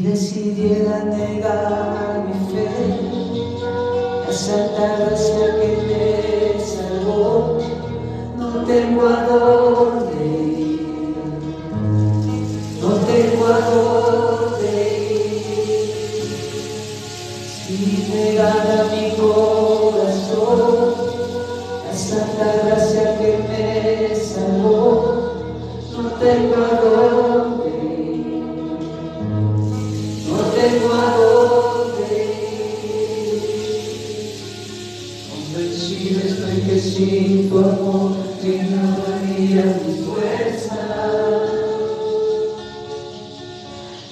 decidiera negar mi fe, la santa gracia que me salvó, no tengo a dónde ir, no tengo a dónde ir. Si negara mi corazón, la santa gracia que me salvó, no tengo a dónde ir, no tengo a dónde ir. Convencido estoy que sin tu amor ignoraría mis fuerzas,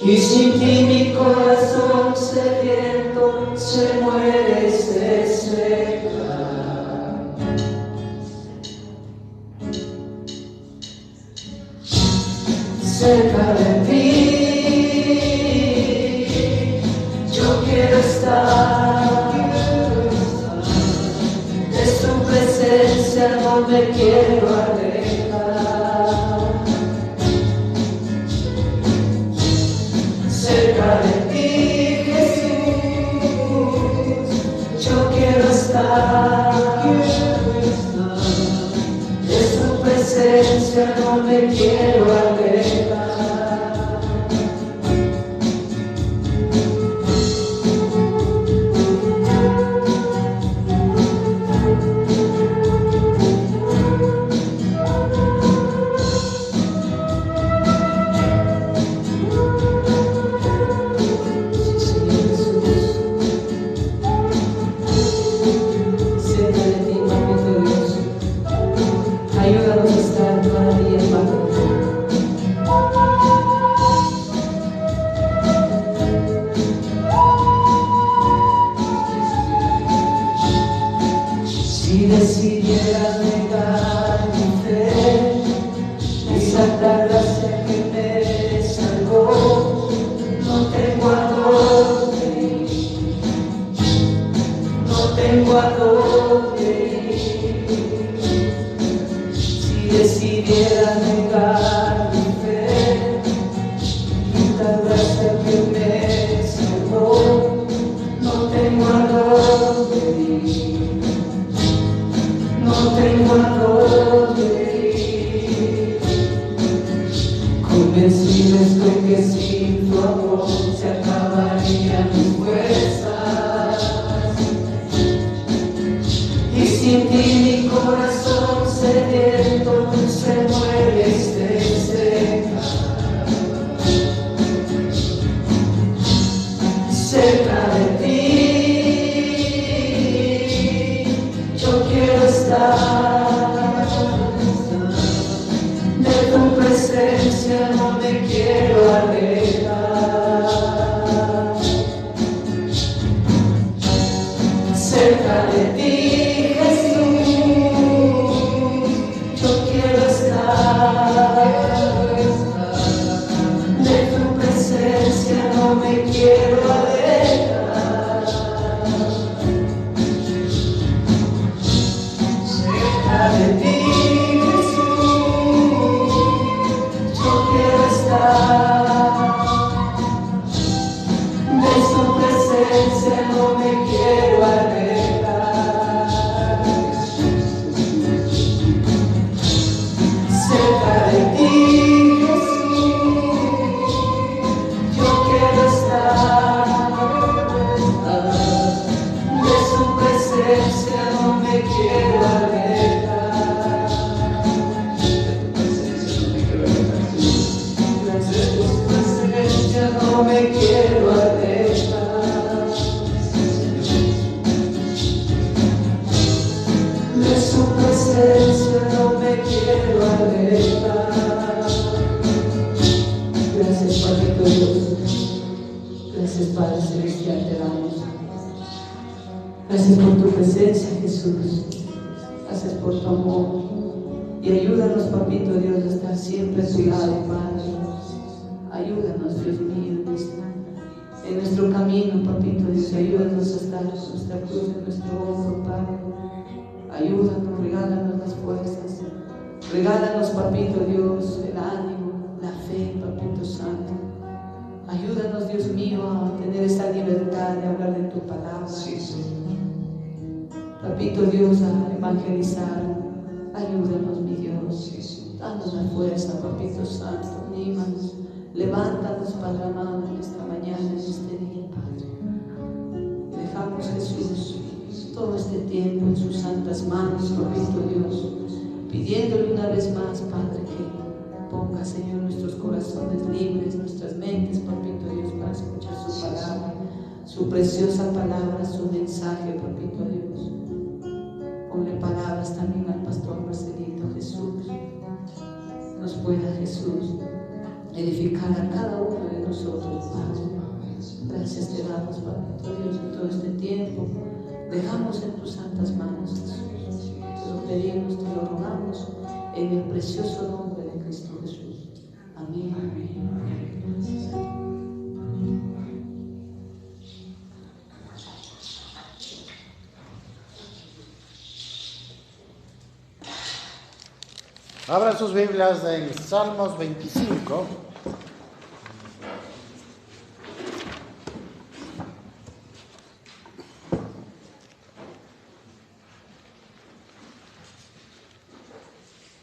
y sin ti mi corazón sediento se muere, se seca. Cerca de ti yo quiero estar, de su presencia no me quiero alejar. Cerca de ti, Jesús, yo quiero estar, de su presencia no me quiero alejar. Ayúdanos a estar cada día bajo. Si decidiera negar mi fe, mi santa gracia que me salvó, no tengo a dónde ir, no tengo a dónde ir. Si decidiera negar mi fe, la gracia que me salvó, no tengo a dónde ir, no tengo a dónde ir. Convencido estoy que sin tu amor se acabarían mis fuerzas, y sin ti mi corazón sediento se muere, se seca. Cerca de ti yo quiero estar, de tu presencia no me quiero alejar. Cerca de ti, de tu presencia no me quiero alejar. Cerca de ti, Jesús, yo quiero estar, de su presencia no me quiero alejar. Cerca de ti, no me quiero alejar. De tu presencia no me quiero alejar. De su presencia no me quiero alejar. Gracias, Padre Dios. Gracias, Padre Celestial, te damos. Gracias por tu presencia, Jesús. Gracias por tu amor. Y ayúdanos, Papito Dios, a estar siempre a tu lado, Padre. Ayúdanos, Dios mío, en nuestro camino, Papito Dios. Ayúdanos a estar en nuestra cruz, en nuestro hombro, Padre. Ayúdanos, regálanos las fuerzas. Regálanos, Papito Dios, el ánimo, la fe, Papito Santo. Ayúdanos, Dios mío, a tener esa libertad de hablar de tu palabra. Sí, Señor. Papito Dios, a evangelizar. Ayúdanos, mi Dios. Sí, Señor. Danos la fuerza, Papito Santo. Anímanos. Levántanos, Padre amado, en esta mañana, en este día, Padre. Y dejamos, Jesús, todo este tiempo en sus santas manos, Papito Dios, pidiéndole una vez más, Padre, que ponga, Señor, nuestros corazones libres, nuestras mentes, Papito Dios, para escuchar su palabra, su preciosa palabra, su mensaje, Papito Dios. Ponle palabras también al pastor Marcelito, Jesús. Nos pueda, Jesús, edificar a cada uno de nosotros, Padre. Gracias te damos, Papito Dios, en todo este tiempo. Dejamos en tus santas manos, Jesús. Te lo pedimos, te lo rogamos, en el precioso nombre de Cristo Jesús. Amén. Abran sus Biblias en Salmos 25.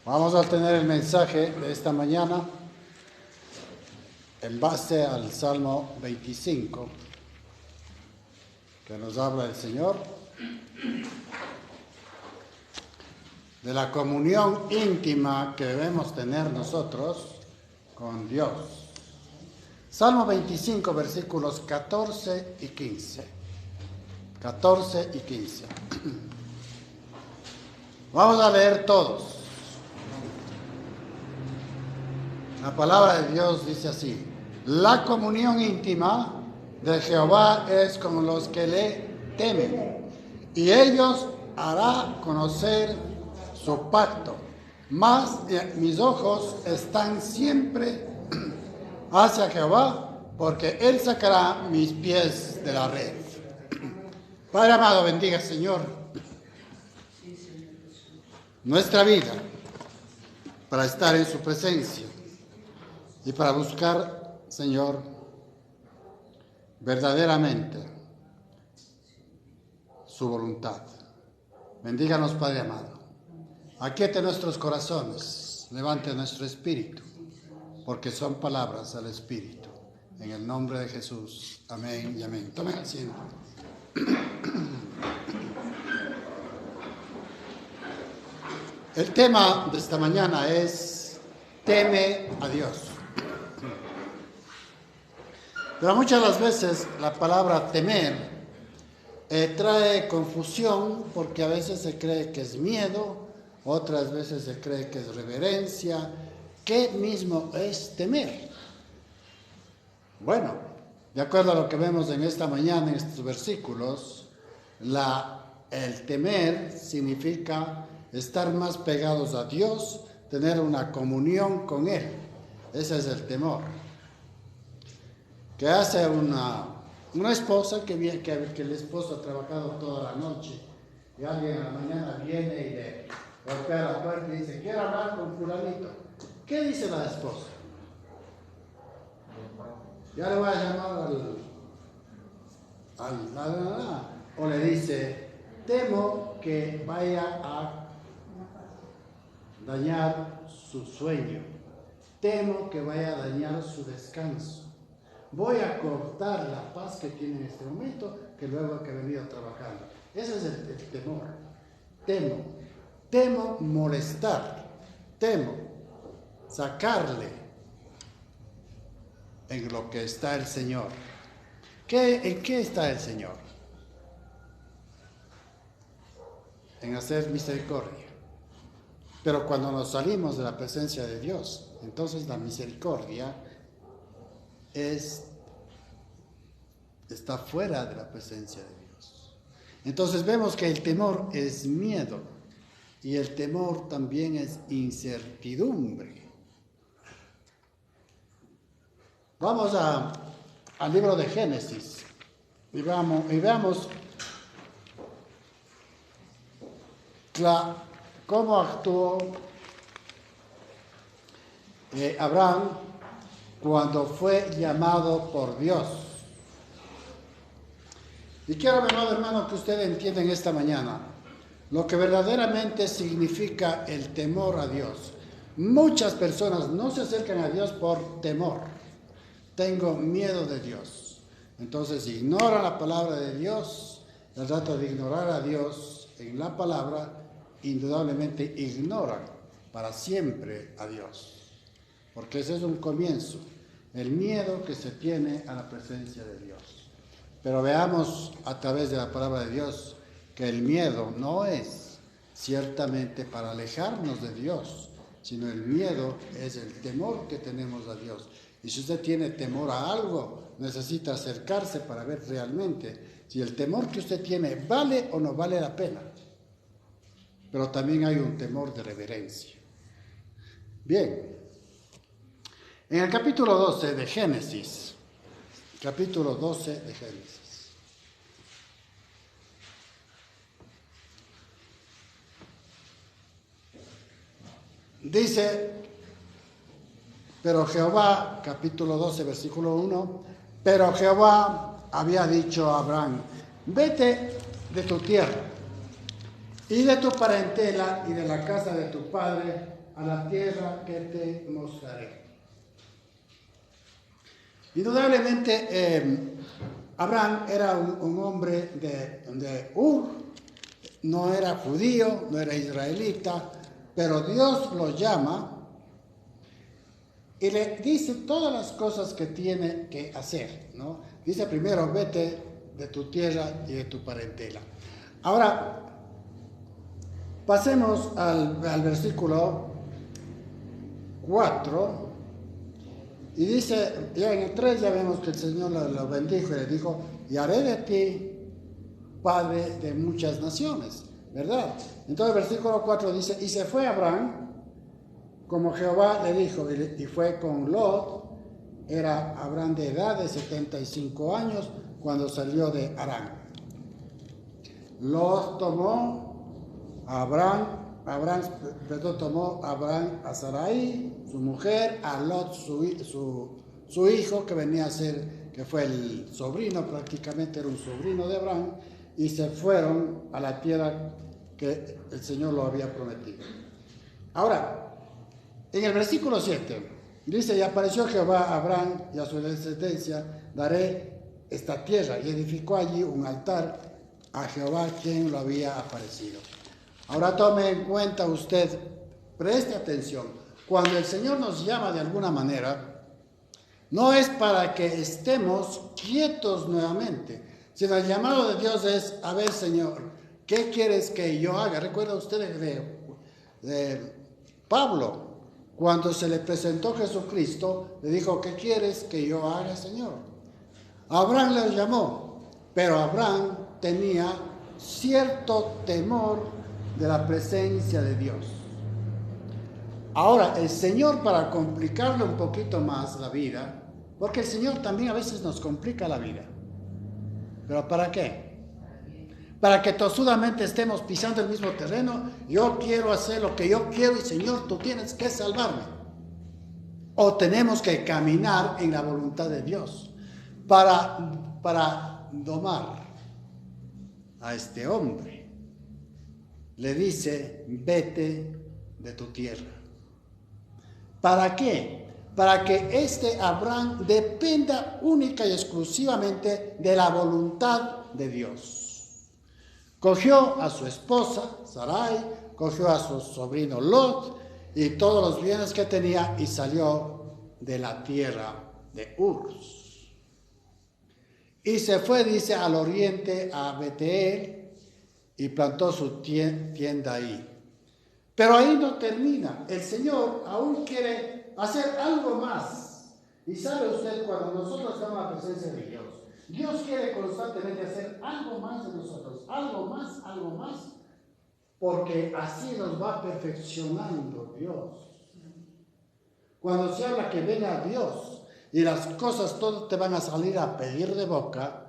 Vamos a tener el mensaje de esta mañana en base al Salmo 25, que nos habla el Señor de la comunión íntima que debemos tener nosotros con Dios. Salmo 25, versículos 14 y 15. 14 y 15. Vamos a leer todos. La palabra de Dios dice así: la comunión íntima de Jehová es con los que le temen, y ellos hará conocer su pacto. Mas mis ojos están siempre hacia Jehová, porque Él sacará mis pies de la red. Padre amado, bendiga, Señor, nuestra vida para estar en su presencia y para buscar, Señor, verdaderamente su voluntad. Bendíganos, Padre amado. Aquiete nuestros corazones, levante nuestro espíritu, porque son palabras al espíritu. En el nombre de Jesús. Amén y amén. Tomen asiento. El tema de esta mañana es: teme a Dios. Pero muchas de las veces la palabra temer trae confusión, porque a veces se cree que es miedo, otras veces se cree que es reverencia. ¿Qué mismo es temer? Bueno, de acuerdo a lo que vemos en esta mañana, en estos versículos, el temer significa estar más pegados a Dios, tener una comunión con Él. Ese es el temor. ¿Qué hace una esposa que el esposo ha trabajado toda la noche y alguien a la mañana viene y le golpea la puerta y dice: quiero hablar con fulanito? ¿Qué dice la esposa? Ya le voy a llamar o le dice: temo que vaya a dañar su sueño, temo que vaya a dañar su descanso, voy a cortar la paz que tiene en este momento, que luego que he venido trabajando. Ese es el temor. Temo molestar, temo sacarle en lo que está el Señor. ¿En qué está el Señor? En hacer misericordia. Pero cuando nos salimos de la presencia de Dios, entonces la misericordia está fuera de la presencia de Dios. Entonces vemos que el temor es miedo, y el temor también es incertidumbre. Vamos al libro de Génesis y veamos cómo actuó Abraham cuando fue llamado por Dios. Y quiero, mi amado hermano, que ustedes entiendan esta mañana lo que verdaderamente significa el temor a Dios. Muchas personas no se acercan a Dios por temor. Tengo miedo de Dios. Entonces ignoran la palabra de Dios. El rato de ignorar a Dios en la palabra, indudablemente ignoran para siempre a Dios. Porque ese es un comienzo. El miedo que se tiene a la presencia de Dios. Pero veamos a través de la palabra de Dios que el miedo no es ciertamente para alejarnos de Dios, sino el miedo es el temor que tenemos a Dios. Y si usted tiene temor a algo, necesita acercarse para ver realmente si el temor que usted tiene vale o no vale la pena. Pero también hay un temor de reverencia. Bien, en el capítulo 12 de Génesis, capítulo 12 de Génesis, dice, pero Jehová, capítulo 12, versículo 1, pero Jehová había dicho a Abraham, vete de tu tierra y de tu parentela y de la casa de tu padre a la tierra que te mostraré. Indudablemente, Abraham era un hombre de Ur, no era judío, no era israelita, pero Dios lo llama y le dice todas las cosas que tiene que hacer, ¿no? Dice primero, vete de tu tierra y de tu parentela. Ahora, pasemos al versículo 4, y dice, ya en el 3 ya vemos que el Señor lo bendijo y le dijo, y haré de ti padre de muchas naciones, ¿verdad? Entonces el versículo 4 dice, y se fue Abraham, como Jehová le dijo, y fue con Lot. Era Abraham de edad de 75 años cuando salió de Harán. Lot tomó a tomó a Sarai, su mujer, a Lot, su hijo, que venía a ser, que fue el sobrino, prácticamente era un sobrino de Abraham, y se fueron a la tierra que el Señor lo había prometido. Ahora, en el versículo 7, dice, y apareció Jehová a Abraham y a su descendencia, daré esta tierra, y edificó allí un altar a Jehová, quien lo había aparecido. Ahora tome en cuenta usted, preste atención, cuando el Señor nos llama de alguna manera, no es para que estemos quietos nuevamente, sino el llamado de Dios es, a ver, Señor, ¿qué quieres que yo haga? Recuerda usted de Pablo, cuando se le presentó Jesucristo, le dijo, ¿qué quieres que yo haga, Señor? Abraham le llamó, pero Abraham tenía cierto temor de la presencia de Dios. Ahora, el Señor, para complicarle un poquito más la vida, porque el Señor también a veces nos complica la vida, ¿pero para qué? Para que tosudamente estemos pisando el mismo terreno. Yo quiero hacer lo que yo quiero y Señor, tú tienes que salvarme. O tenemos que caminar en la voluntad de Dios para domar a este hombre. Le dice, vete de tu tierra. ¿Para qué? Para que este Abraham dependa única y exclusivamente de la voluntad de Dios. Cogió a su esposa, Sarai, cogió a su sobrino Lot y todos los bienes que tenía y salió de la tierra de Ur. Y se fue, dice, al oriente a Betel y plantó su tienda ahí. Pero ahí no termina. El Señor aún quiere hacer algo más. Y sabe usted, cuando nosotros estamos en la presencia de Dios, Dios quiere constantemente hacer algo más de nosotros, algo más, porque así nos va perfeccionando Dios. Cuando se habla que venga a Dios y las cosas todas te van a salir a pedir de boca,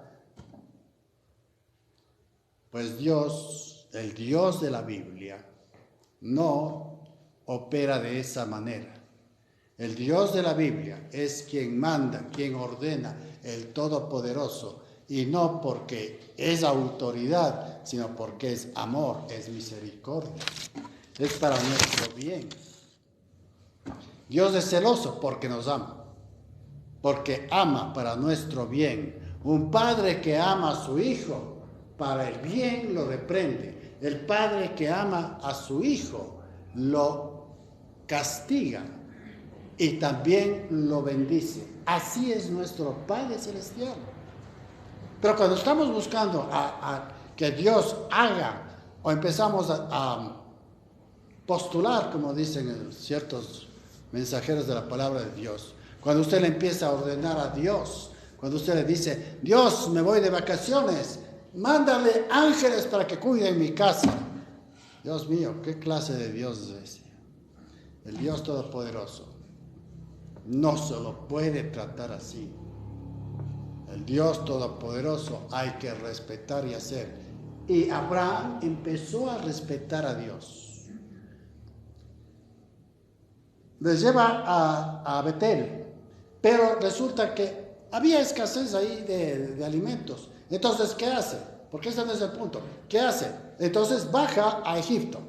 pues Dios, el Dios de la Biblia, no opera de esa manera. El Dios de la Biblia es quien manda, quien ordena, el Todopoderoso, y no porque es autoridad, sino porque es amor, es misericordia, es para nuestro bien. Dios es celoso porque nos ama, porque ama para nuestro bien. Un padre que ama a su hijo, para el bien lo reprende. El padre que ama a su hijo, lo castiga y también lo bendice. Así es nuestro Padre Celestial. Pero cuando estamos buscando a que Dios haga, o empezamos a postular, como dicen ciertos mensajeros de la palabra de Dios, cuando usted le empieza a ordenar a Dios, cuando usted le dice, Dios, me voy de vacaciones, mándale ángeles para que cuiden mi casa. Dios mío, ¿qué clase de Dios es ese? El Dios Todopoderoso no se lo puede tratar así. El Dios Todopoderoso hay que respetar y hacer. Y Abraham empezó a respetar a Dios. Les lleva a Betel, pero resulta que había escasez ahí de alimentos. Entonces, ¿qué hace? Porque ese no es el punto. ¿Qué hace? Entonces baja a Egipto.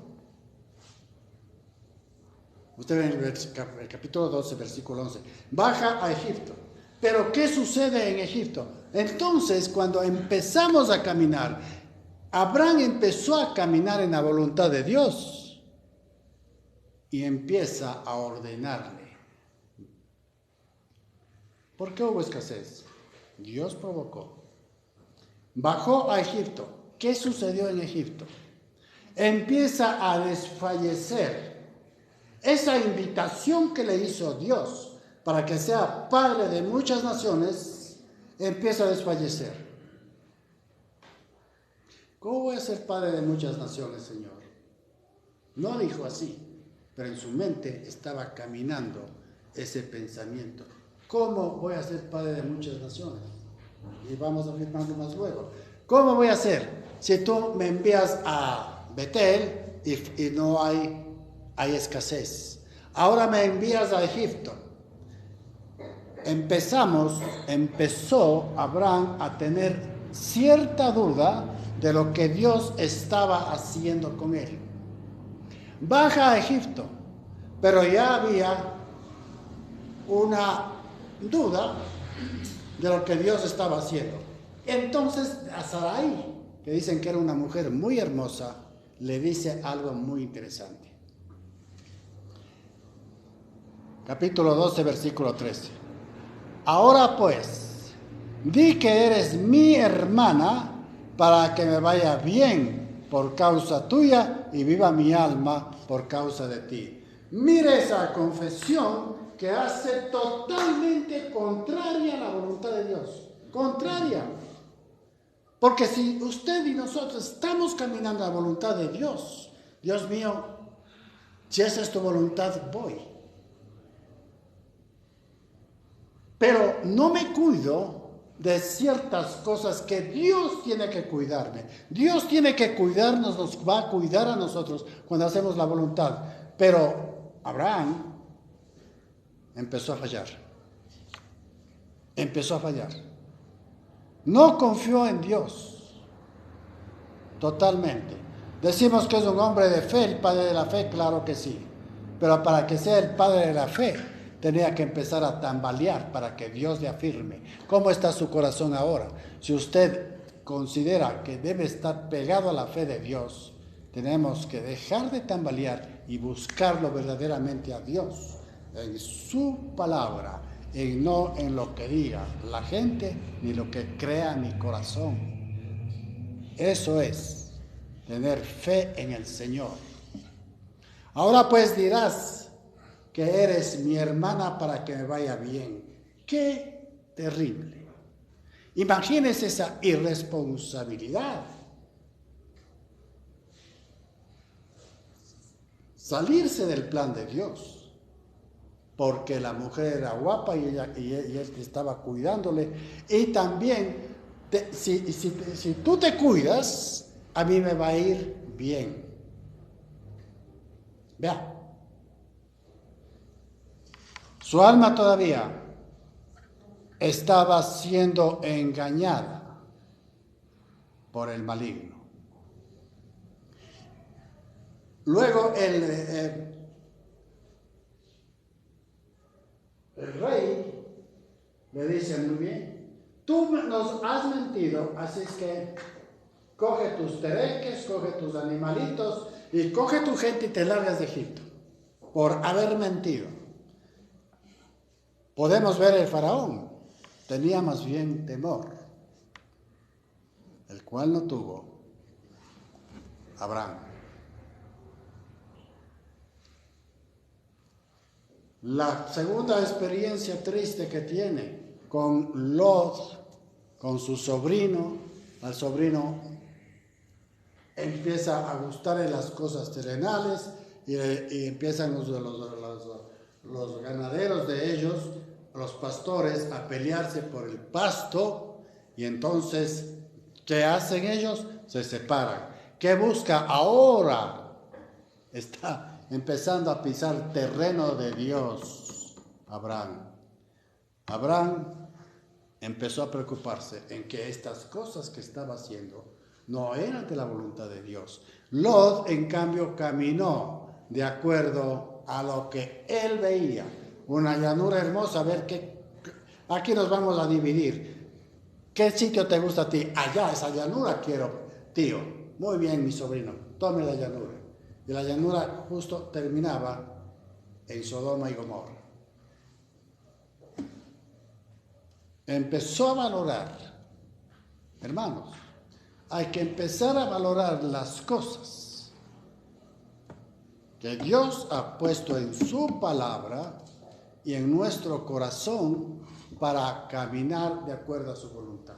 Usted ve en el capítulo 12, versículo 11. Baja a Egipto. Pero ¿qué sucede en Egipto? Entonces, cuando empezamos a caminar, Abraham empezó a caminar en la voluntad de Dios y empieza a ordenarle. ¿Por qué hubo escasez? Dios provocó. Bajó a Egipto. ¿Qué sucedió en Egipto? Empieza a desfallecer esa invitación que le hizo Dios para que sea padre de muchas naciones, empieza a desfallecer. ¿Cómo voy a ser padre de muchas naciones, Señor? No dijo así, pero en su mente estaba caminando ese pensamiento. ¿Cómo voy a ser padre de muchas naciones? Y vamos a afirmarlo más luego. ¿Cómo voy a ser si tú me envías a Betel y no hay escasez? Ahora me envías a Egipto. Empezó Abraham a tener cierta duda de lo que Dios estaba haciendo con él. Baja a Egipto, pero ya había una duda de lo que Dios estaba haciendo. Entonces a Sarai, que dicen que era una mujer muy hermosa, le dice algo muy interesante. Capítulo 12, versículo 13. Ahora pues, di que eres mi hermana para que me vaya bien por causa tuya y viva mi alma por causa de ti. Mire esa confesión que hace totalmente contraria a la voluntad de Dios. Contraria. Porque si usted y nosotros estamos caminando a la voluntad de Dios, Dios mío, si esa es tu voluntad, voy. Pero no me cuido de ciertas cosas que Dios tiene que cuidarme. Dios tiene que cuidarnos, nos va a cuidar a nosotros cuando hacemos la voluntad. Pero Abraham empezó a fallar. Empezó a fallar. No confió en Dios. Totalmente. Decimos que es un hombre de fe, el padre de la fe, claro que sí. Pero para que sea el padre de la fe, tenía que empezar a tambalear para que Dios le afirme. ¿Cómo está su corazón ahora? Si usted considera que debe estar pegado a la fe de Dios, tenemos que dejar de tambalear y buscarlo verdaderamente a Dios, en su palabra, y no en lo que diga la gente, ni lo que crea mi corazón. Eso es tener fe en el Señor. Ahora pues dirás que eres mi hermana para que me vaya bien. ¡Qué terrible! Imagínese esa irresponsabilidad. Salirse del plan de Dios, porque la mujer era guapa y él estaba cuidándole. Y también, si tú te cuidas, a mí me va a ir bien. Vea. Su alma todavía estaba siendo engañada por el maligno. Luego el rey le dice: muy bien, tú nos has mentido, así es que coge tus tereques, coge tus animalitos y coge tu gente y te largas de Egipto por haber mentido. Podemos ver el faraón, tenía más bien temor, el cual no tuvo Abraham. La segunda experiencia triste que tiene con Lot, con su sobrino, al sobrino empieza a gustarle las cosas terrenales y empiezan los ganaderos de ellos, los pastores, a pelearse por el pasto, y entonces, ¿qué hacen ellos? Se separan. ¿Qué busca ahora? Está empezando a pisar terreno de Dios, Abraham. Abraham empezó a preocuparse en que estas cosas que estaba haciendo no eran de la voluntad de Dios. Lot, en cambio, caminó de acuerdo a lo que él veía. Una llanura hermosa, a ver aquí nos vamos a dividir. ¿Qué sitio te gusta a ti? Allá, esa llanura quiero, tío. Muy bien, mi sobrino, tome la llanura. Y la llanura justo terminaba en Sodoma y Gomorra. Empezó a valorar, hermanos, hay que empezar a valorar las cosas que Dios ha puesto en su palabra y en nuestro corazón para caminar de acuerdo a su voluntad.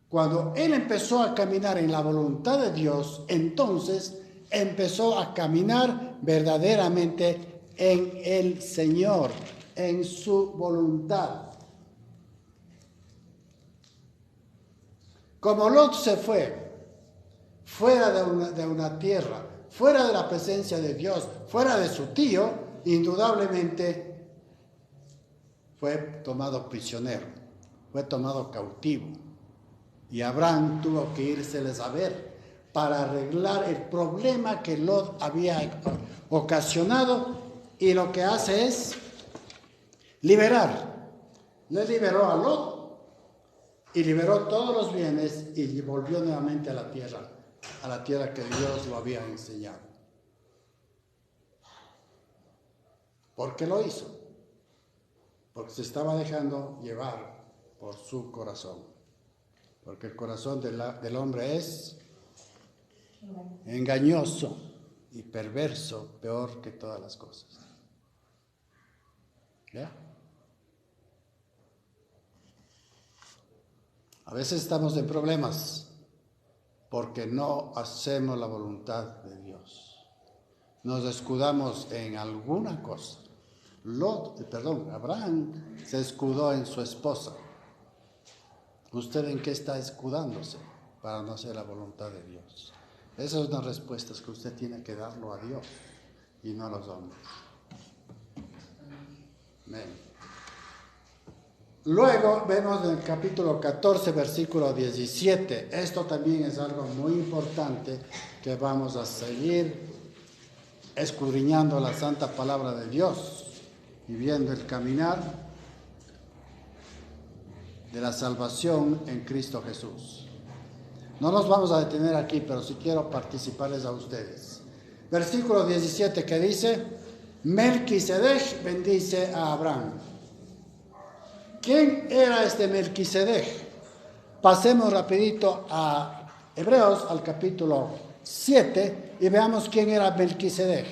Cuando él empezó a caminar en la voluntad de Dios, entonces empezó a caminar verdaderamente en el Señor, en su voluntad. Como Lot se fue fuera de una tierra, fuera de la presencia de Dios, fuera de su tío, indudablemente fue tomado prisionero, fue tomado cautivo. Y Abraham tuvo que írseles a ver para arreglar el problema que Lot había ocasionado, y lo que hace es liberar. Le liberó a Lot y liberó todos los bienes y volvió nuevamente a la tierra que Dios lo había enseñado. ¿Por qué lo hizo? Porque se estaba dejando llevar por su corazón. Porque el corazón del hombre es engañoso y perverso, peor que todas las cosas. ¿Ya? A veces estamos en problemas porque no hacemos la voluntad de Dios. Nos escudamos en alguna cosa. Abraham se escudó en su esposa. ¿Usted en qué está escudándose para no hacer la voluntad de Dios? Esas son las respuestas que usted tiene que darlo a Dios y no a los hombres. Amén. Luego vemos en el capítulo 14, versículo 17. Esto también es algo muy importante que vamos a seguir escudriñando la santa palabra de Dios y viendo el caminar de la salvación en Cristo Jesús. No nos vamos a detener aquí, pero sí quiero participarles a ustedes. Versículo 17 que dice: Melquisedec bendice a Abraham. ¿Quién era este Melquisedec? Pasemos rapidito a Hebreos, al capítulo 7, y veamos quién era Melquisedec.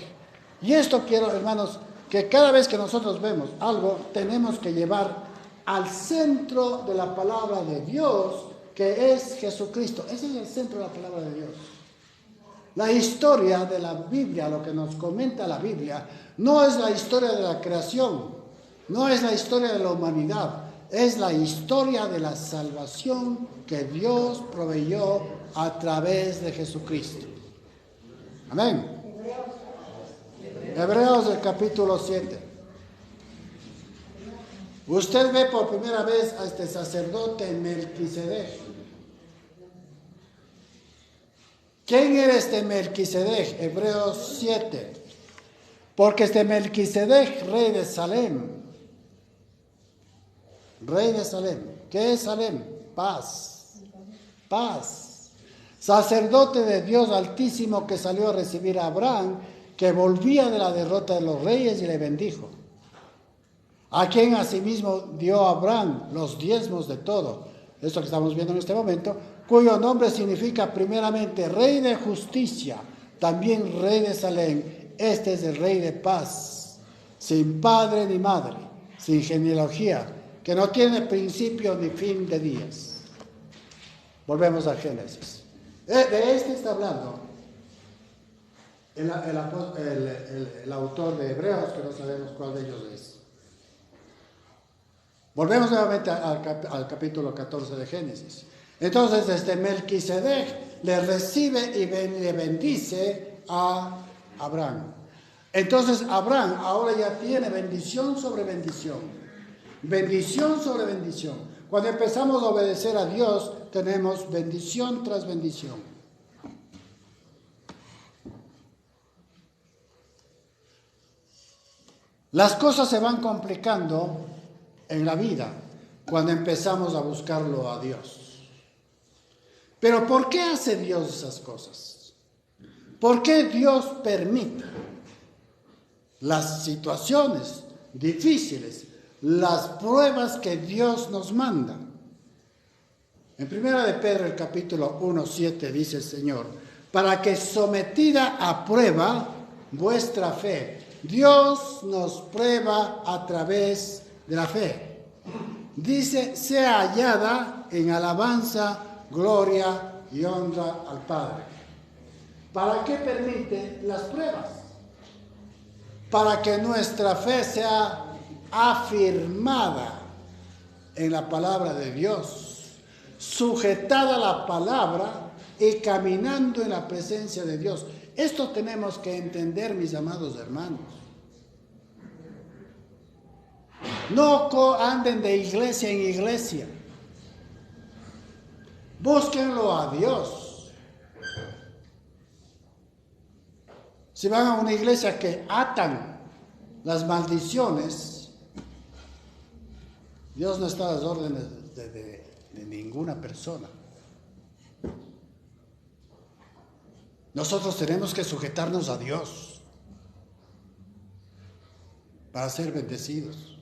Y esto quiero, hermanos, que cada vez que nosotros vemos algo, tenemos que llevar al centro de la palabra de Dios, que es Jesucristo. Ese es el centro de la palabra de Dios. La historia de la Biblia, lo que nos comenta la Biblia, no es la historia de la creación, no es la historia de la humanidad, es la historia de la salvación que Dios proveyó a través de Jesucristo. Amén. Hebreos el capítulo 7. Usted ve por primera vez a este sacerdote Melquisedec. ¿Quién era este Melquisedec? Hebreos 7. Porque este Melquisedec, rey de Salem. Rey de Salem. ¿Qué es Salem? Paz. Paz. Sacerdote de Dios Altísimo que salió a recibir a Abraham, que volvía de la derrota de los reyes y le bendijo. A quien asimismo dio a Abraham los diezmos de todo. Esto que estamos viendo en este momento, cuyo nombre significa primeramente Rey de Justicia, también Rey de Salem. Este es el Rey de paz, sin padre ni madre, sin genealogía, que no tiene principio ni fin de días. Volvemos a Génesis. De este está hablando el autor de Hebreos, que no sabemos cuál de ellos es. Volvemos nuevamente al capítulo 14 de Génesis. Entonces, Melquisedec le recibe y le bendice a Abraham. Entonces, Abraham ahora ya tiene bendición sobre bendición. Bendición sobre bendición. Cuando empezamos a obedecer a Dios, tenemos bendición tras bendición. Las cosas se van complicando en la vida cuando empezamos a buscarlo a Dios. Pero ¿por qué hace Dios esas cosas? ¿Por qué Dios permite las situaciones difíciles, las pruebas que Dios nos manda? En 1 de Pedro, el capítulo 1:7, dice el Señor, para que sometida a prueba vuestra fe. Dios nos prueba a través de la fe. Dice, sea hallada en alabanza, gloria y honra al Padre. ¿Para qué permite las pruebas? Para que nuestra fe sea afirmada en la palabra de Dios, sujetada a la palabra y caminando en la presencia de Dios. Esto tenemos que entender, mis amados hermanos. No anden de iglesia en iglesia. Búsquenlo a Dios. Si van a una iglesia que atan las maldiciones, Dios no está a las órdenes de ninguna persona. Nosotros tenemos que sujetarnos a Dios para ser bendecidos.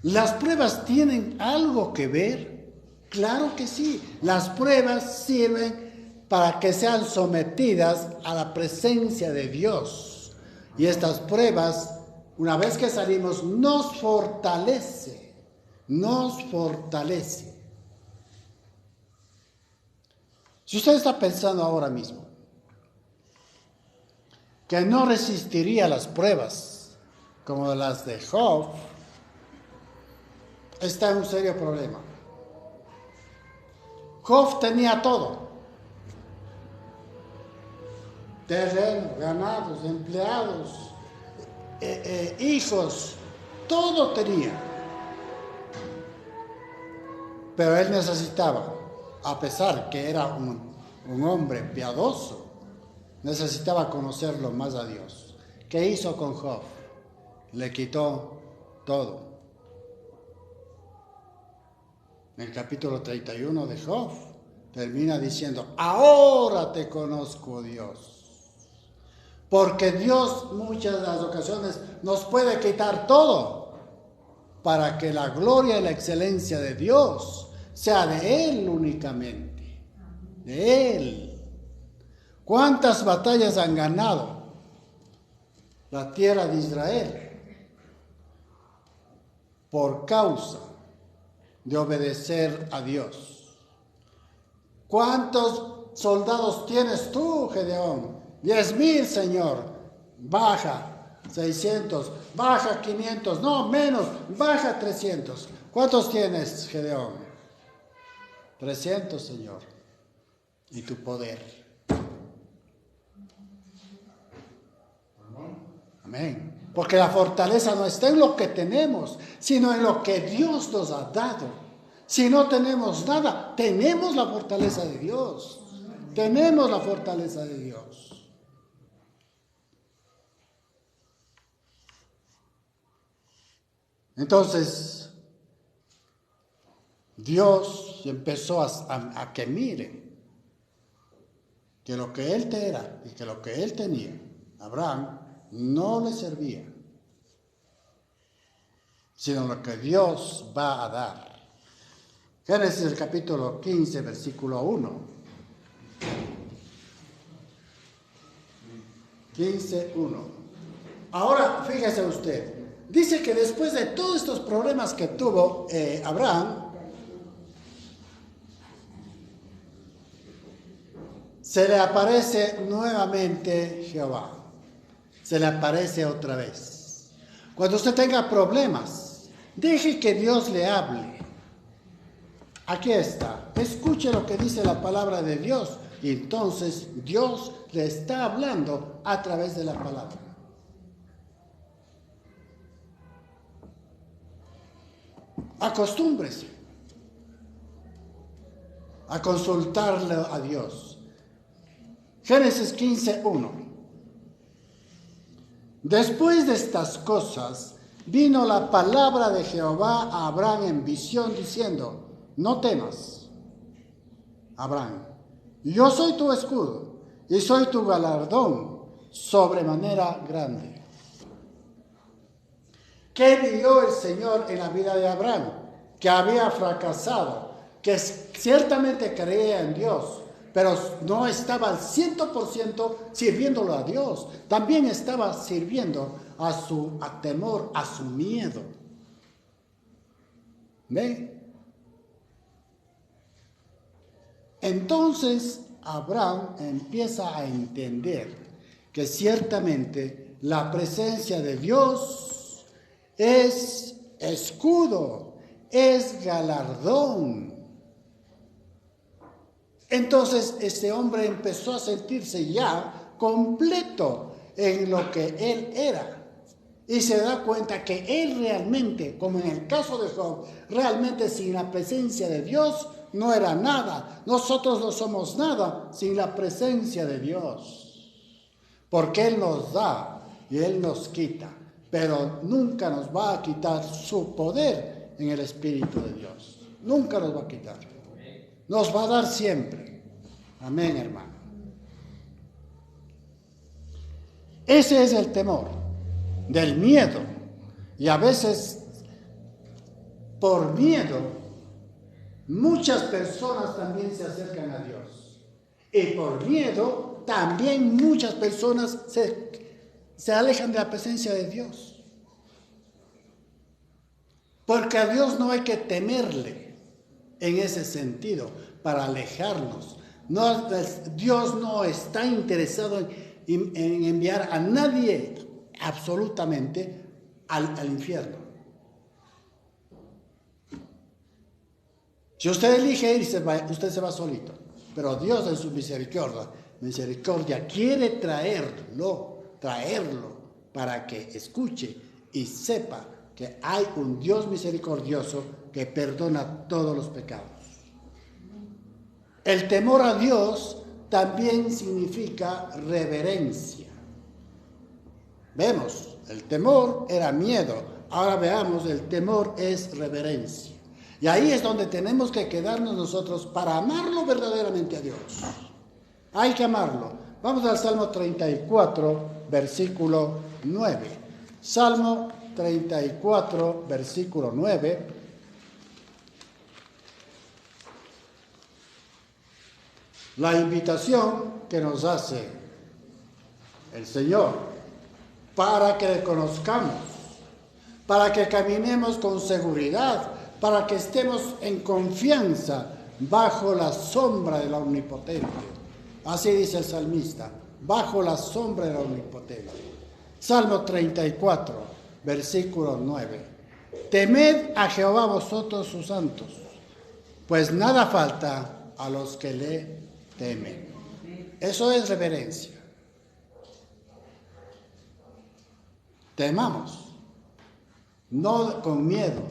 ¿Las pruebas tienen algo que ver? Claro que sí. Las pruebas sirven para que sean sometidas a la presencia de Dios. Y estas pruebas, una vez que salimos, nos fortalece. Nos fortalece. Si usted está pensando ahora mismo que no resistiría las pruebas como las de Job, está en un serio problema. Job tenía todo: terreno, ganados, empleados, hijos, todo tenía. Pero él necesitaba, a pesar que era un hombre piadoso, necesitaba conocerlo más a Dios. ¿Qué hizo con Job? Le quitó todo. En el capítulo 31 de Job termina diciendo, ahora te conozco, Dios. Porque Dios muchas de las ocasiones nos puede quitar todo para que la gloria y la excelencia de Dios sea de Él únicamente, de Él. ¿Cuántas batallas han ganado la tierra de Israel por causa de obedecer a Dios? ¿Cuántos soldados tienes tú, Gedeón? 10,000, Señor. Baja 600, baja 500, no, menos, baja 300. ¿Cuántos tienes, Gedeón? 300, Señor. ¿Y tu poder? Amén. Porque la fortaleza no está en lo que tenemos, sino en lo que Dios nos ha dado. Si no tenemos nada, tenemos la fortaleza de Dios. Tenemos la fortaleza de Dios. Entonces, Dios empezó a que miren que lo que él era y que lo que él tenía, Abraham, no le servía, sino lo que Dios va a dar. Génesis el capítulo 15, versículo 1. 15:1. Ahora, fíjese usted, dice que después de todos estos problemas que tuvo Abraham, se le aparece nuevamente Jehová. Se le aparece otra vez. Cuando usted tenga problemas, deje que Dios le hable. Aquí está. Escuche lo que dice la palabra de Dios. Y entonces Dios le está hablando a través de la palabra. Acostúmbrese a consultarle a Dios. Génesis 15:1. Después de estas cosas, vino la palabra de Jehová a Abraham en visión, diciendo: no temas, Abraham, yo soy tu escudo y soy tu galardón sobremanera grande. ¿Qué vio el Señor en la vida de Abraham? Que había fracasado, que ciertamente creía en Dios, pero no estaba al 100% sirviéndolo a Dios. También estaba sirviendo a su temor, a su miedo. ¿Ve? Entonces Abraham empieza a entender que ciertamente la presencia de Dios es escudo, es galardón. Entonces este hombre empezó a sentirse ya completo en lo que él era. Y se da cuenta que él realmente, como en el caso de Job, realmente sin la presencia de Dios no era nada. Nosotros no somos nada sin la presencia de Dios. Porque Él nos da y Él nos quita. Pero nunca nos va a quitar su poder en el Espíritu de Dios. Nunca nos va a quitar. Nos va a dar siempre. Amén, hermano. Ese es el temor del miedo. Y a veces, por miedo, muchas personas también se acercan a Dios. Y por miedo, también muchas personas se alejan de la presencia de Dios. Porque a Dios no hay que temerle en ese sentido, para alejarnos. No, Dios no está interesado en enviar a nadie absolutamente al infierno. Si usted elige ir, usted se va solito. Pero Dios en su misericordia quiere traerlo para que escuche y sepa que hay un Dios misericordioso que perdona todos los pecados. El temor a Dios también significa reverencia. Vemos, el temor era miedo. Ahora veamos, el temor es reverencia. Y ahí es donde tenemos que quedarnos nosotros para amarlo verdaderamente a Dios. Hay que amarlo. Vamos al Salmo 34, versículo 9. Salmo 34, versículo 9. La invitación que nos hace el Señor para que le conozcamos, para que caminemos con seguridad, para que estemos en confianza bajo la sombra del Omnipotente. Así dice el salmista, bajo la sombra del Omnipotente. Salmo 34, versículo 9. Temed a Jehová vosotros sus santos, pues nada falta a los que le temen. Eso es reverencia. temamos, no con miedo,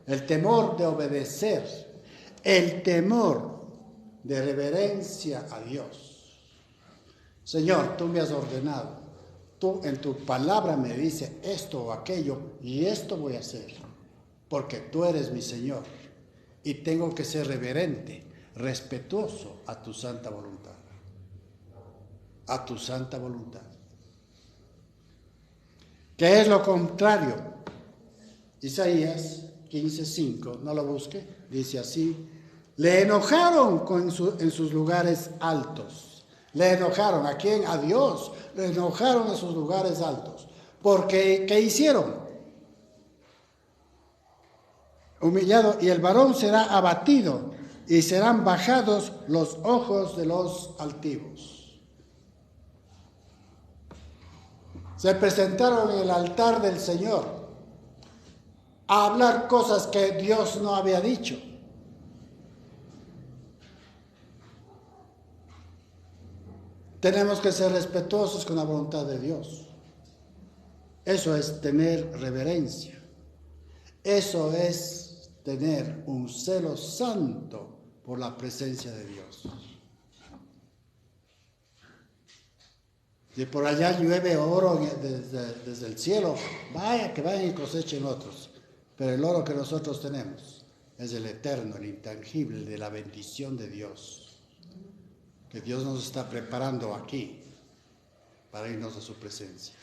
el temor de obedecer, el temor de reverencia a Dios. Señor, tú me has ordenado, tú en tu palabra me dices esto o aquello y esto voy a hacer, porque tú eres mi Señor y tengo que ser reverente, respetuoso a tu santa voluntad. A tu santa voluntad. ¿Qué es lo contrario? Isaías 15:5, no lo busque, dice así: le enojaron en sus lugares altos. Le enojaron, ¿a quién? A Dios. Le enojaron en sus lugares altos. Porque, ¿qué hicieron? Humillado, y el varón será abatido, y serán bajados los ojos de los altivos. Se presentaron en el altar del Señor a hablar cosas que Dios no había dicho. Tenemos que ser respetuosos con la voluntad de Dios. Eso es tener reverencia. Eso es tener un celo santo por la presencia de Dios. Si por allá llueve oro desde el cielo, vaya que vayan y cosechen otros. Pero el oro que nosotros tenemos es el eterno, el intangible, de la bendición de Dios. Que Dios nos está preparando aquí para irnos a su presencia.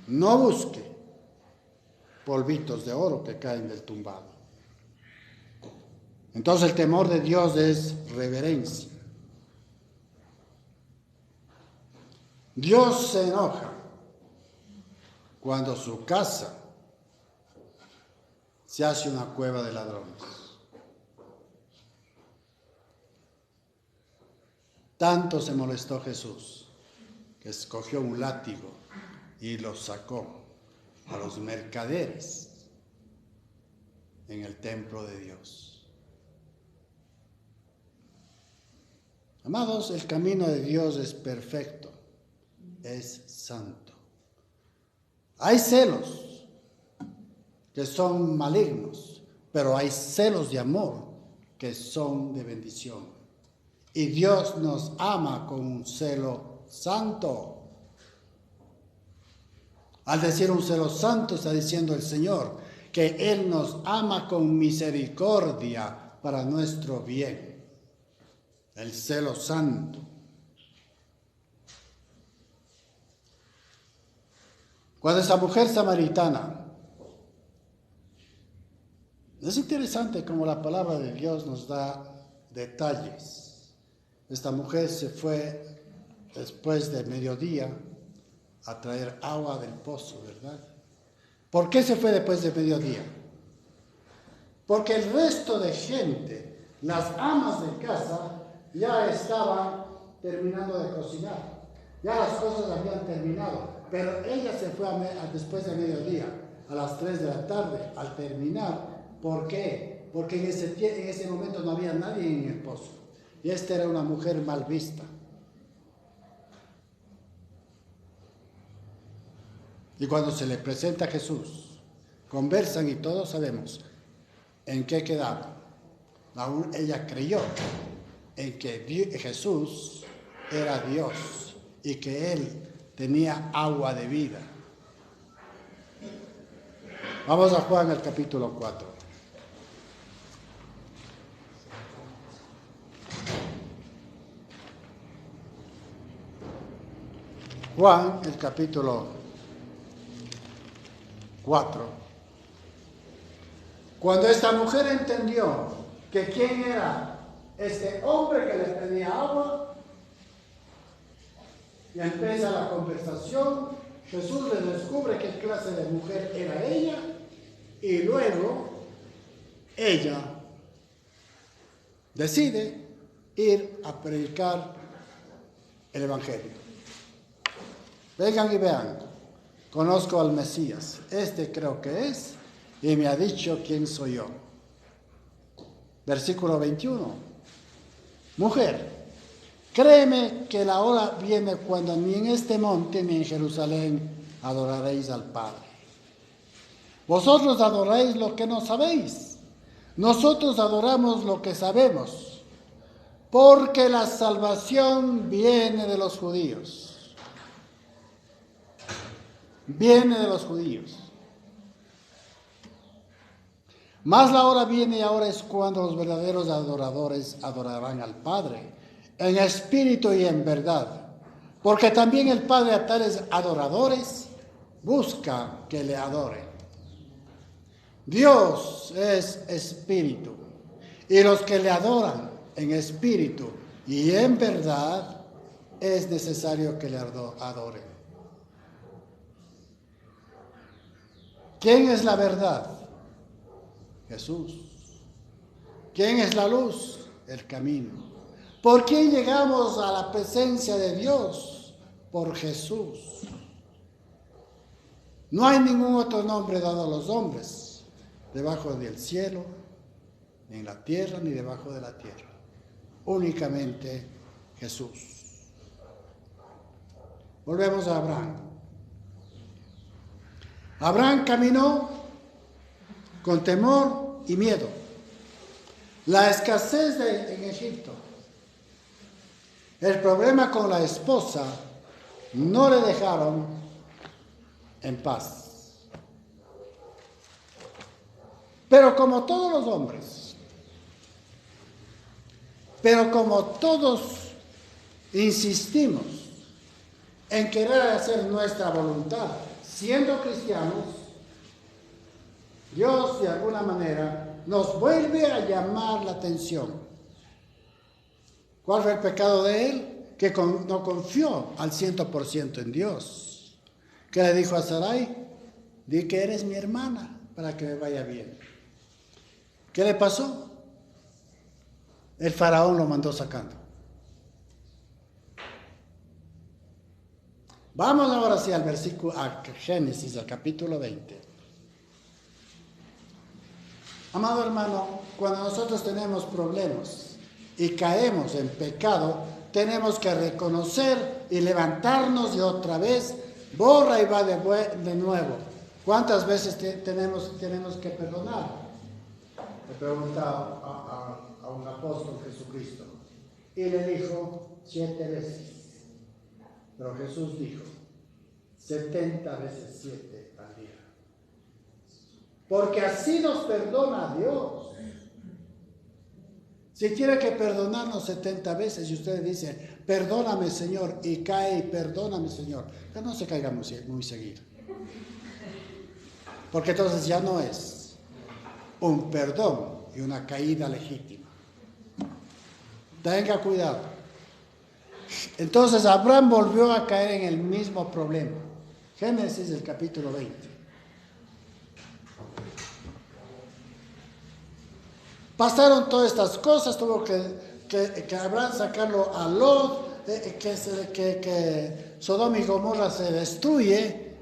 No busque polvitos de oro que caen del tumbado. Entonces el temor de Dios es reverencia. Dios se enoja cuando su casa se hace una cueva de ladrones. Tanto se molestó Jesús que escogió un látigo y los sacó a los mercaderes en el templo de Dios. Amados, el camino de Dios es perfecto, es santo. Hay celos que son malignos, pero hay celos de amor que son de bendición. Y Dios nos ama con un celo santo. Al decir un celo santo, está diciendo el Señor que Él nos ama con misericordia para nuestro bien. El celo santo. Cuando esa mujer samaritana, es interesante como la palabra de Dios nos da detalles. Esta mujer se fue después de mediodía a traer agua del pozo, ¿verdad? ¿Por qué se fue después de mediodía? Porque el resto de gente, las amas de casa, ya estaban terminando de cocinar. Ya las cosas habían terminado. Pero ella se fue después de mediodía, a las 3 de la tarde, al terminar. ¿Por qué? Porque en ese momento no había nadie en el pozo. Y esta era una mujer mal vista. Y cuando se le presenta a Jesús, conversan y todos sabemos en qué quedaron. Aún ella creyó en que Jesús era Dios y que Él tenía agua de vida. Vamos a Juan el capítulo 4. Juan el capítulo 4. Cuando esta mujer entendió que quién era este hombre que le pedía agua, y empieza la conversación, Jesús le descubre qué clase de mujer era ella, y luego ella decide ir a predicar el Evangelio. Vengan y vean, conozco al Mesías, este creo que es, y me ha dicho quién soy yo. Versículo 21. Mujer, créeme que la hora viene cuando ni en este monte ni en Jerusalén adoraréis al Padre. Vosotros adoráis lo que no sabéis. Nosotros adoramos lo que sabemos, porque la salvación viene de los judíos. Viene de los judíos. Mas la hora viene y ahora es cuando los verdaderos adoradores adorarán al Padre, en espíritu y en verdad. Porque también el Padre a tales adoradores busca que le adoren. Dios es espíritu, y los que le adoran en espíritu y en verdad es necesario que le adoren. ¿Quién es la verdad? Jesús. ¿Quién es la luz? El camino. ¿Por quién llegamos a la presencia de Dios? Por Jesús. No hay ningún otro nombre dado a los hombres, debajo del cielo, ni en la tierra, ni debajo de la tierra. Únicamente Jesús. Volvemos a Abraham. Abraham caminó con temor y miedo. La escasez en Egipto. El problema con la esposa no le dejaron en paz. Pero como todos los hombres, pero como todos insistimos en querer hacer nuestra voluntad, siendo cristianos, Dios de alguna manera nos vuelve a llamar la atención. ¿Cuál fue el pecado de él? Que no confió al 100% en Dios. ¿Qué le dijo a Sarai? Di que eres mi hermana para que me vaya bien. ¿Qué le pasó? El faraón lo mandó sacando. Vamos ahora sí al versículo, a Génesis, al capítulo 20. Amado hermano, cuando nosotros tenemos problemas y caemos en pecado, tenemos que reconocer y levantarnos y otra vez, borra y va de nuevo. ¿Cuántas veces tenemos que perdonar? Le preguntaba a un apóstol Jesucristo y le dijo 7 veces. Pero Jesús dijo 70 veces 7 al día. Porque así nos perdona Dios. Si tiene que perdonarnos 70 veces y usted dice, perdóname Señor, y cae y perdóname Señor, que no se caiga muy seguido. Porque entonces ya no es un perdón y una caída legítima. Tenga cuidado. Entonces Abraham volvió a caer en el mismo problema. Génesis, el capítulo 20. Pasaron todas estas cosas, tuvo que Abraham sacarlo a Lot, que Sodoma y Gomorra se destruye.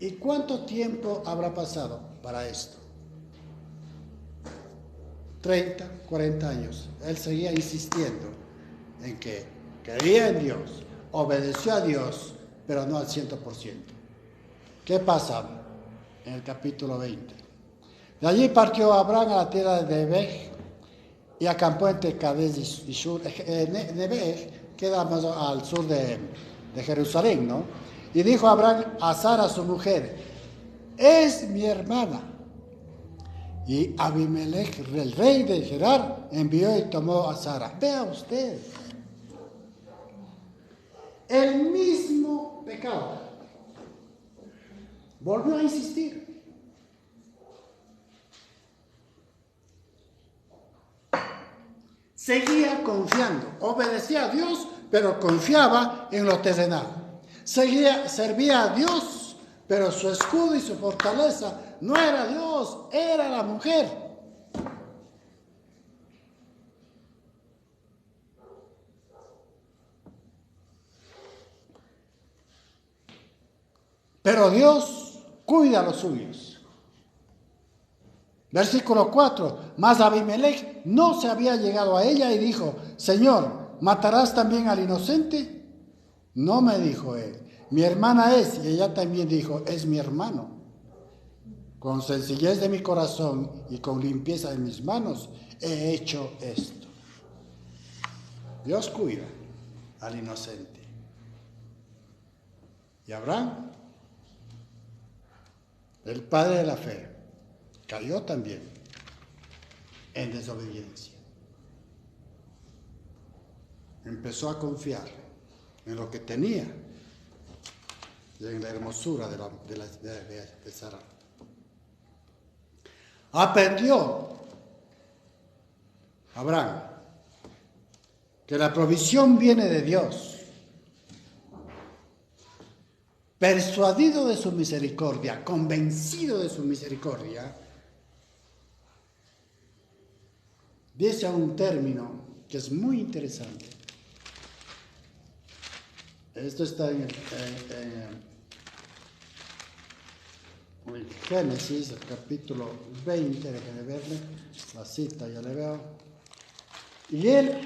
¿Y cuánto tiempo habrá pasado para esto? 30, 40 años. Él seguía insistiendo en que creía en Dios, obedeció a Dios, pero no al 100%. ¿Qué pasa en el capítulo 20? De allí partió Abraham a la tierra de Nebej y acampó entre Cades y Shur. Nebej queda más al sur de Jerusalén, ¿no? Y dijo Abraham a Sara, su mujer, es mi hermana. Y Abimelech, el rey de Gerar, envió y tomó a Sara. Vea usted, el mismo pecado. Volvió a insistir. Seguía confiando, obedecía a Dios, pero confiaba en lo terrenal. Servía a Dios, pero su escudo y su fortaleza no era Dios, era la mujer. Pero Dios cuida a los suyos. Versículo 4, mas Abimelech no se había llegado a ella y dijo, Señor, ¿matarás también al inocente? No, me dijo él, mi hermana es, y ella también dijo, es mi hermano. Con sencillez de mi corazón y con limpieza de mis manos he hecho esto. Dios cuida al inocente. Y Abraham, el padre de la fe, cayó también en desobediencia. Empezó a confiar en lo que tenía y en la hermosura de Sara. Aprendió Abraham que la provisión viene de Dios. Persuadido de su misericordia, convencido de su misericordia, dice un término que es muy interesante. Esto está en Génesis, el capítulo 20, déjenme verle, la cita ya le veo. Y él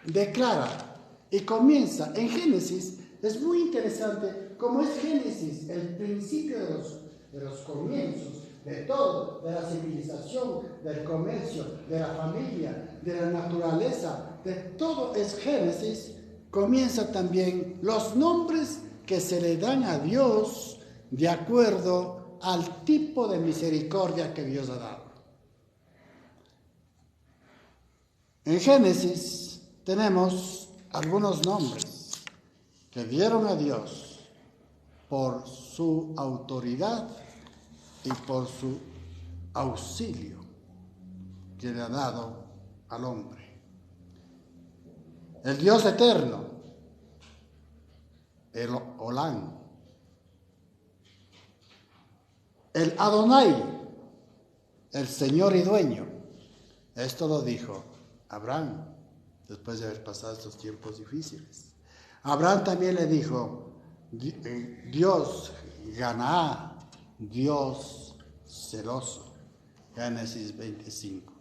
declara y comienza en Génesis. Es muy interesante cómo es Génesis el principio de los comienzos, de todo, de la civilización, del comercio, de la familia, de la naturaleza, de todo es Génesis. Comienza también los nombres que se le dan a Dios de acuerdo al tipo de misericordia que Dios ha dado. En Génesis tenemos algunos nombres que dieron a Dios por su autoridad y por su auxilio que le ha dado al hombre. El Dios eterno, el Olán, el Adonai, el Señor y dueño. Esto lo dijo Abraham después de haber pasado estos tiempos difíciles. Abraham también le dijo, Dios Ganá, Dios celoso. Génesis 25.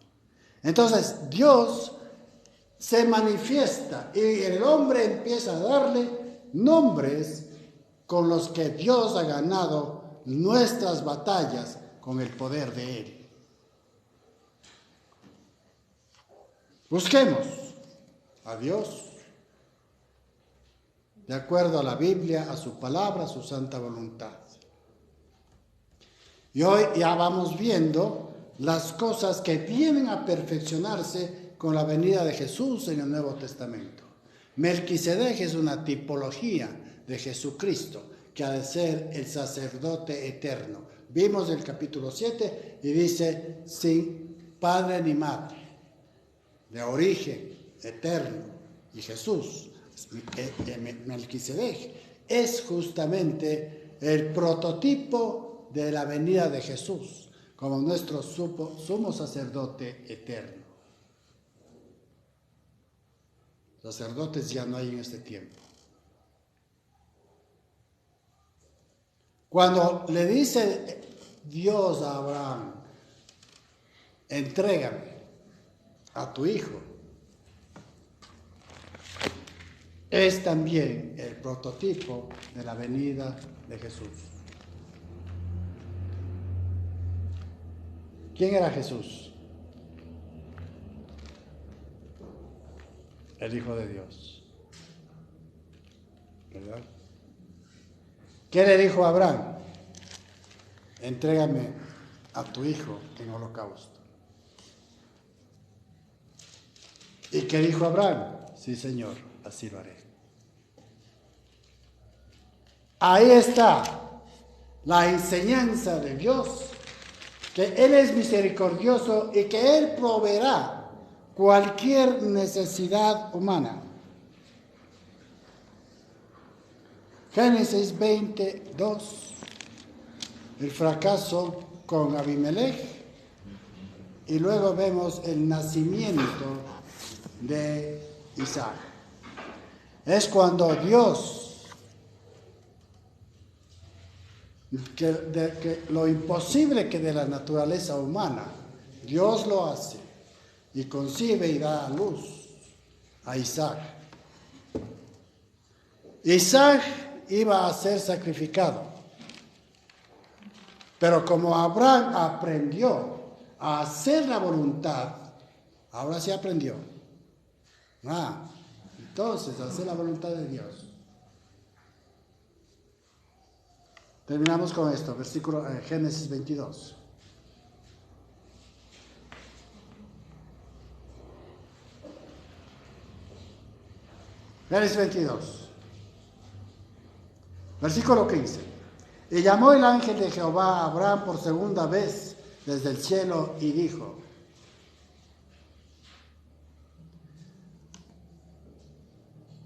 Entonces Dios se manifiesta y el hombre empieza a darle nombres con los que Dios ha ganado nuestras batallas con el poder de Él. Busquemos a Dios de acuerdo a la Biblia, a su palabra, a su santa voluntad. Y hoy ya vamos viendo las cosas que vienen a perfeccionarse con la venida de Jesús en el Nuevo Testamento. Melquisedec es una tipología de Jesucristo, que ha de ser el sacerdote eterno. Vimos el capítulo 7 y dice, sin padre ni madre, de origen eterno. Y Jesús, Melquisedec, es justamente el prototipo de la venida de Jesús, como nuestro sumo sacerdote eterno. Sacerdotes ya no hay en este tiempo. Cuando le dice Dios a Abraham, entrégame a tu hijo, es también el prototipo de la venida de Jesús. ¿Quién era Jesús? El Hijo de Dios. ¿Verdad? ¿Qué le dijo a Abraham? Entrégame a tu hijo en holocausto. ¿Y qué dijo Abraham? Sí, Señor, así lo haré. Ahí está la enseñanza de Dios, que Él es misericordioso y que Él proveerá cualquier necesidad humana. Génesis 22, el fracaso con Abimelech, y luego vemos el nacimiento de Isaac. Es cuando Dios, que lo imposible que de la naturaleza humana, Dios lo hace y concibe y da a luz a Isaac. Isaac iba a ser sacrificado. Pero como Abraham aprendió a hacer la voluntad, ahora sí aprendió. Entonces, hacer la voluntad de Dios. Terminamos con esto, versículo Génesis 22. Génesis 22. Versículo 15. Y llamó el ángel de Jehová a Abraham por segunda vez desde el cielo y dijo: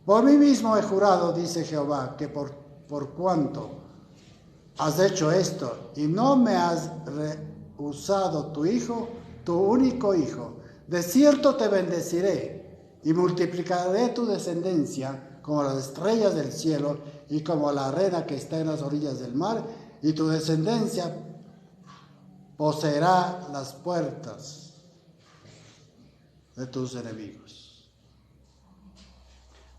por mí mismo he jurado, dice Jehová, que por cuanto has hecho esto y no me has rehusado tu hijo, tu único hijo, de cierto te bendeciré y multiplicaré tu descendencia como las estrellas del cielo y como la arena que está en las orillas del mar, y tu descendencia poseerá las puertas de tus enemigos.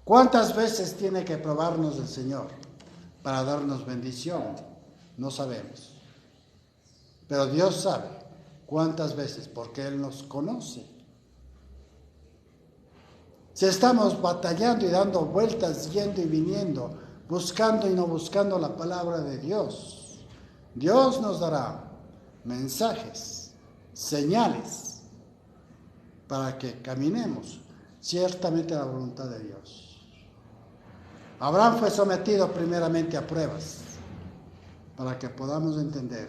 ¿Cuántas veces tiene que probarnos el Señor para darnos bendición? No sabemos. Pero Dios sabe cuántas veces, porque Él nos conoce. Si estamos batallando y dando vueltas, yendo y viniendo, buscando y no buscando la palabra de Dios, Dios nos dará mensajes, señales, para que caminemos ciertamente a la voluntad de Dios. Abraham fue sometido primeramente a pruebas para que podamos entender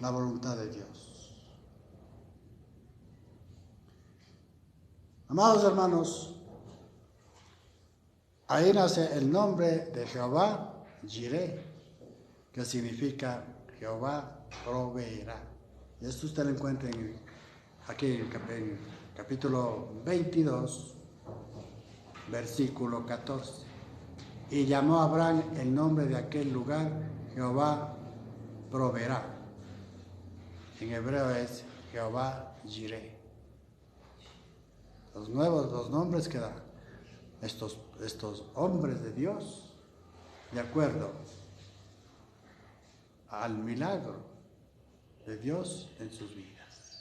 la voluntad de Dios. Amados hermanos, ahí nace el nombre de Jehová Jireh, que significa Jehová proveerá. Y esto usted lo encuentra aquí en el capítulo 22, versículo 14. Y llamó a Abraham el nombre de aquel lugar Jehová proveerá. En hebreo es Jehová Jireh. Los nombres que dan estos hombres de Dios, de acuerdo al milagro de Dios en sus vidas.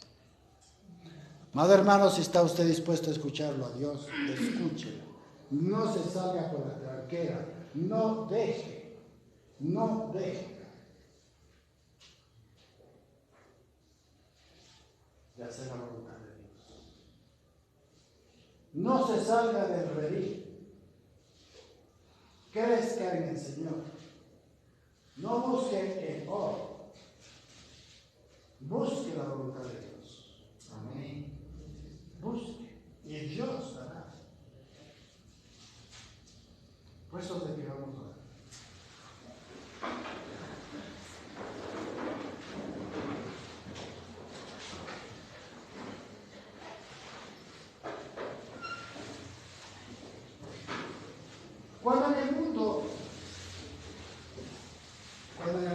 Amado hermano, si está usted dispuesto a escucharlo a Dios, escúchelo. No se salga con la tranquera, no deje de hacer la voluntad de Dios. No se salga del redil. Crezca en el Señor. No busque el oro. Busque la voluntad de Dios. Amén. Busque. Y Dios dará. Por eso es de que vamos a ver. Cuando en el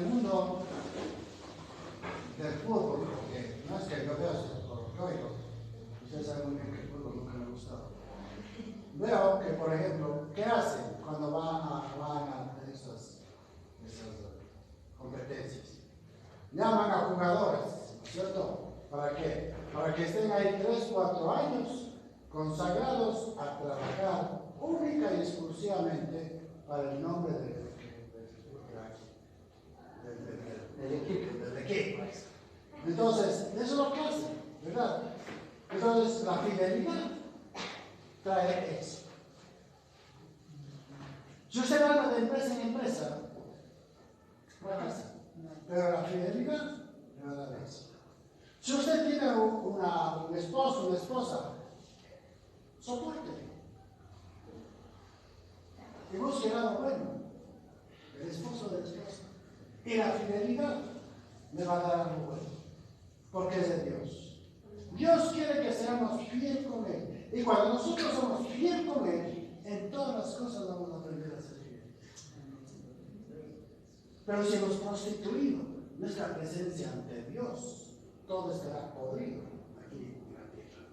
mundo del fútbol, porque no es que yo vea por lo que oigo, ustedes saben muy bien que el fútbol nunca me ha gustado. Veo que, por ejemplo, ¿qué hacen cuando van a esas competencias? Llaman a jugadores, ¿no es cierto? ¿Para qué? Para que estén ahí 3, 4 años consagrados a trabajar única y exclusivamente para el nombre del equipo. Entonces, eso es lo que hacen, ¿verdad? Entonces, la fidelidad trae eso. Si usted va de empresa en empresa, fracasa. Pero la fidelidad le va a dar eso. Si usted tiene un esposo, una esposa, soporte. Y busque el lado bueno, el esposo de la esposa. Y la fidelidad le va a dar algo bueno, porque es de Dios. Dios quiere que seamos fieles con Él. Y cuando nosotros somos fieles con Él, en todas las cosas vamos a aprender a ser fieles. Pero si hemos prostituido nuestra presencia ante Dios, todo estará podrido aquí en la tierra.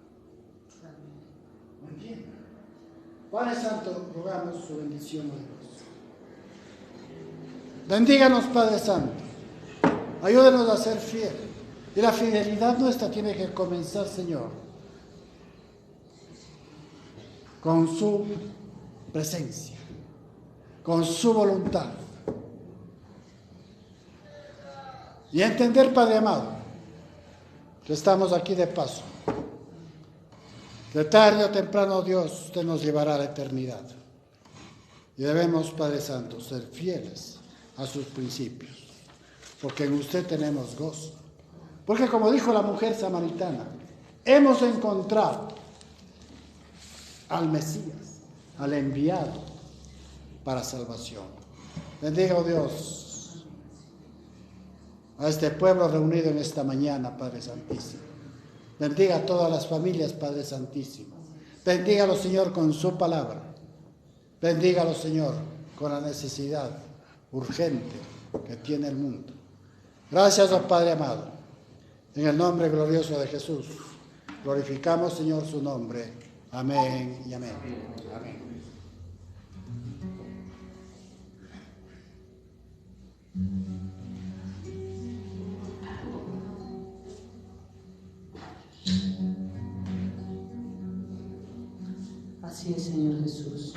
¿No entienden? Padre Santo, rogamos su bendición a Dios. Bendíganos, Padre Santo. Ayúdenos a ser fieles. Y la fidelidad nuestra tiene que comenzar, Señor, con su presencia, con su voluntad. Y entender, Padre amado, que estamos aquí de paso. Que tarde o temprano Dios, usted nos llevará a la eternidad. Y debemos, Padre Santo, ser fieles a sus principios. Porque en usted tenemos gozo. Porque como dijo la mujer samaritana, hemos encontrado al Mesías, al enviado para salvación. Bendiga, oh Dios, a este pueblo reunido en esta mañana, Padre Santísimo. Bendiga a todas las familias, Padre Santísimo. Bendígalo, Señor, con su palabra. Bendígalo, Señor, con la necesidad urgente que tiene el mundo. Gracias, oh Padre amado. En el nombre glorioso de Jesús, glorificamos, Señor, su nombre. Amén y amén. Amén. Así es, Señor Jesús.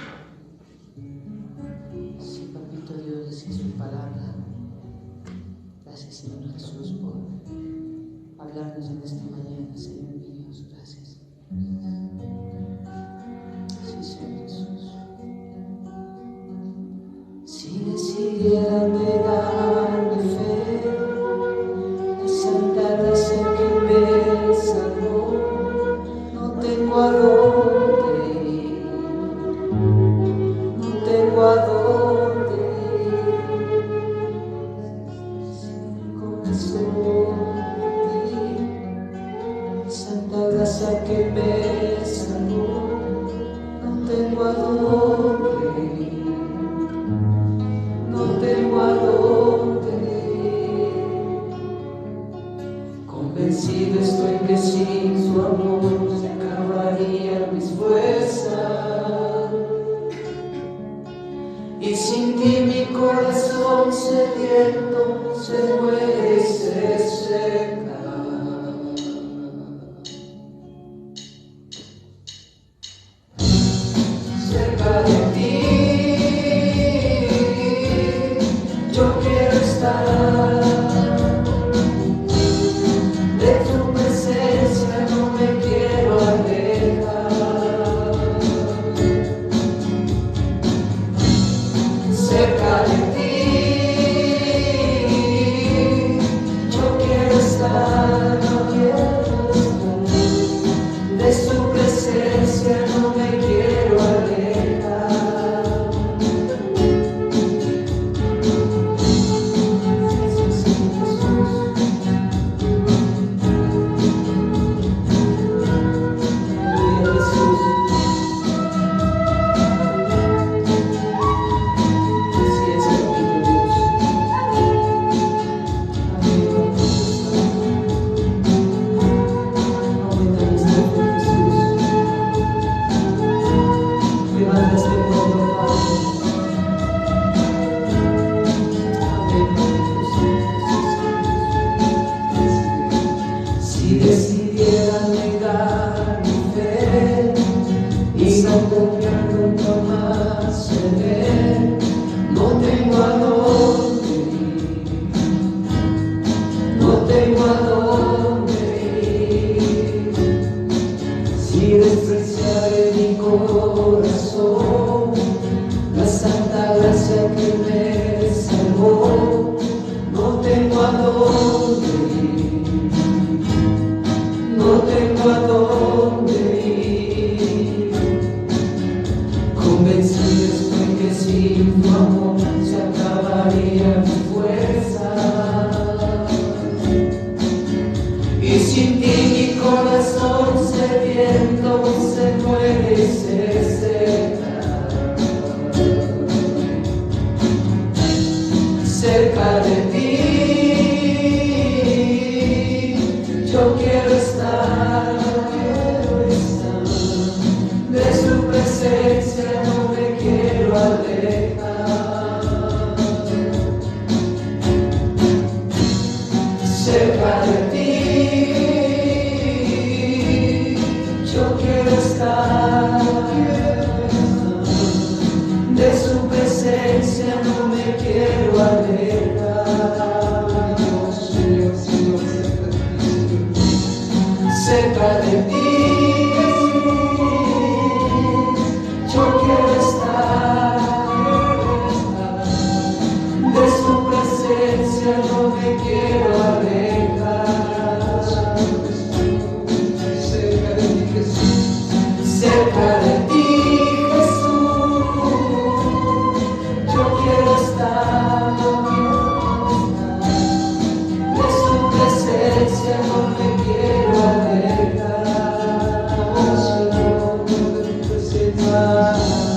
Sí, Papito Dios, decía su palabra. Gracias, Señor Jesús, por hablarnos en esta mañana, Señor mi Dios. Gracias. Sí, Señor Jesús. Si decidiera negar mi fe, la santa gracia que me salvó, no tengo a dónde ir, no tengo a dónde ir. Si corazón santa gracia que me salvó, no tengo a dónde ir, no tengo a dónde ir. Convencido estoy que sin su amor se acabarían mis fuerzas, y sin ti mi corazón sediento se muere y se seca. Cerca de ti yo quiero estar, de tu presencia no me quiero alejar. Cerca de ti yo quiero estar, no quiero estar, de su presencia no me quiero alejar. Si decidiera negar mi fe y no confiar nunca más en él, no tengo a dónde ir, no tengo a dónde ir. Si despreciaré mi corazón, la santa gracia que me salvó, no tengo a dónde ir, no tengo a dónde ir. Convencido estoy que sin tu amor se acabaría mi fuerza, y sin ti mi corazón sediento se muere y se seca. Cerca de ti yo quiero estar, de su presencia no me quiero alejar. paz.